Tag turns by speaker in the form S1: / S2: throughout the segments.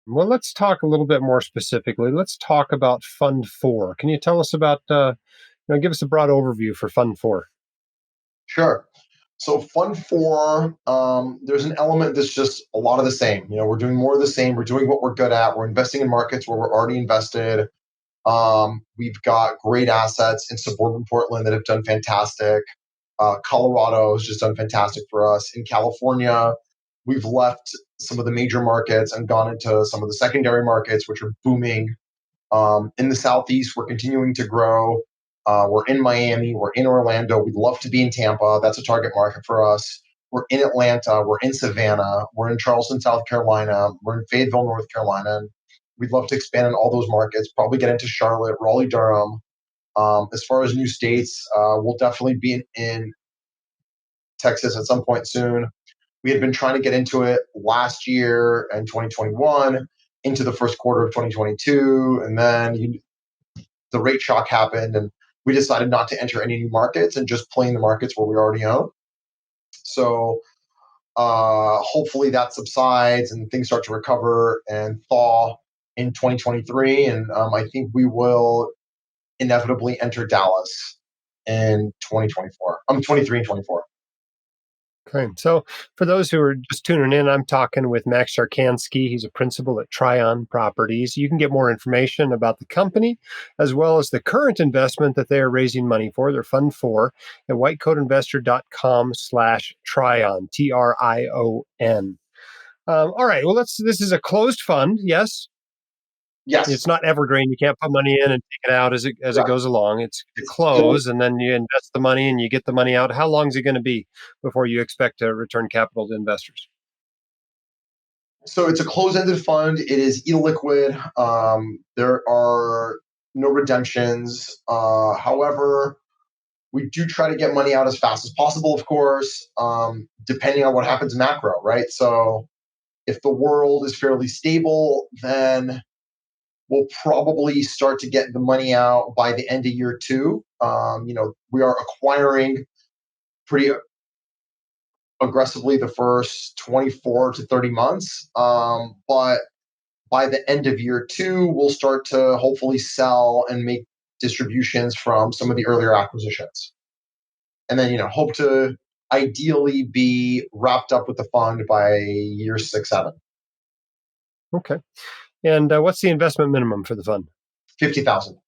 S1: Well, let's talk a little bit more specifically. Let's talk about Fund 4. Can you tell us about, give us a broad overview for Fund 4?
S2: Sure. So Fund 4, there's an element that's just a lot of the same. We're doing more of the same. We're doing what we're good at. We're investing in markets where we're already invested. We've got great assets in suburban Portland that have done fantastic. Colorado has just done fantastic for us. In California, we've left some of the major markets and gone into some of the secondary markets, which are booming. In the Southeast, we're continuing to grow. We're in Miami. We're in Orlando. We'd love to be in Tampa. That's a target market for us. We're in Atlanta. We're in Savannah. We're in Charleston, South Carolina. We're in Fayetteville, North Carolina. And we'd love to expand in all those markets, probably get into Charlotte, Raleigh, Durham. As far as new states, we'll definitely be in Texas at some point soon. We had been trying to get into it last year and 2021, into the first quarter of 2022, and then the rate shock happened, and we decided not to enter any new markets and just play in the markets where we already own. So hopefully that subsides and things start to recover and thaw in 2023, and I think we will inevitably enter Dallas in 2024. 23 and 24.
S1: Okay. So for those who are just tuning in, I'm talking with Max Sharkansky. He's a principal at Trion Properties. You can get more information about the company as well as the current investment that they are raising money for, their Fund 4, at whitecoatinvestor.com/Trion, Trion. All right. Well, this is a closed fund. Yes.
S2: Yes.
S1: It's not evergreen. You can't put money in and take it out as it
S2: Correct.
S1: goes along. It's
S2: It's still
S1: closed, and then you invest the money and you get the money out. How long is it going to be before you expect to return capital to investors?
S2: So it's a closed-ended fund. It is illiquid. There are no redemptions. However, we do try to get money out as fast as possible, of course, depending on what happens macro, right? So if the world is fairly stable, then we'll probably start to get the money out by the end of year 2. We are acquiring pretty aggressively the first 24 to 30 months. But by the end of year 2, we'll start to hopefully sell and make distributions from some of the earlier acquisitions. And then, hope to ideally be wrapped up with the fund by year 6, 7.
S1: Okay. And what's the investment minimum for the fund?
S2: 50,000.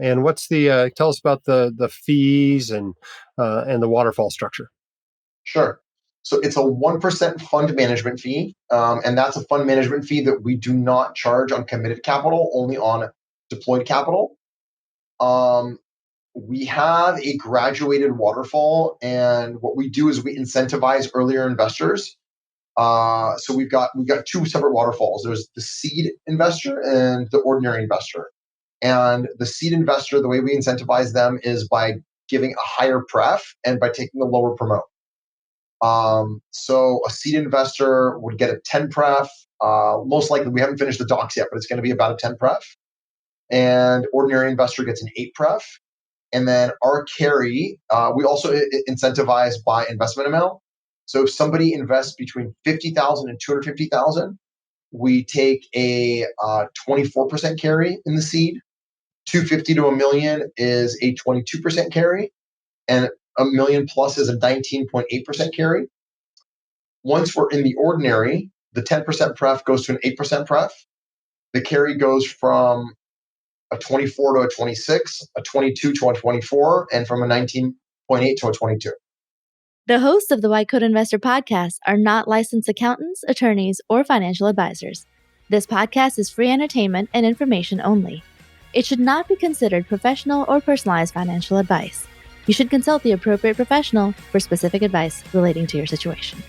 S1: And what's tell us about the fees and the waterfall structure?
S2: Sure. So it's a 1% fund management fee, and that's a fund management fee that we do not charge on committed capital, only on deployed capital. We have a graduated waterfall, and what we do is we incentivize earlier investors. So we've got 2 separate waterfalls. There's the seed investor and the ordinary investor. And the seed investor, the way we incentivize them is by giving a higher pref and by taking a lower promote. So a seed investor would get a 10 pref. Most likely, we haven't finished the docs yet, but it's going to be about a 10 pref. And ordinary investor gets an 8 pref. And then our carry, we also incentivize by investment amount. So if somebody invests between 50,000 and 250,000, we take a 24% carry in the seed. 250 to a million is a 22% carry, and a million plus is a 19.8% carry. Once we're in the ordinary, the 10% pref goes to an 8% pref. The carry goes from a 24 to a 26, a 22 to a 24, and from a 19.8 to a 22.
S3: The hosts of the White Coat Investor podcast are not licensed accountants, attorneys, or financial advisors. This podcast is free entertainment and information only. It should not be considered professional or personalized financial advice. You should consult the appropriate professional for specific advice relating to your situation.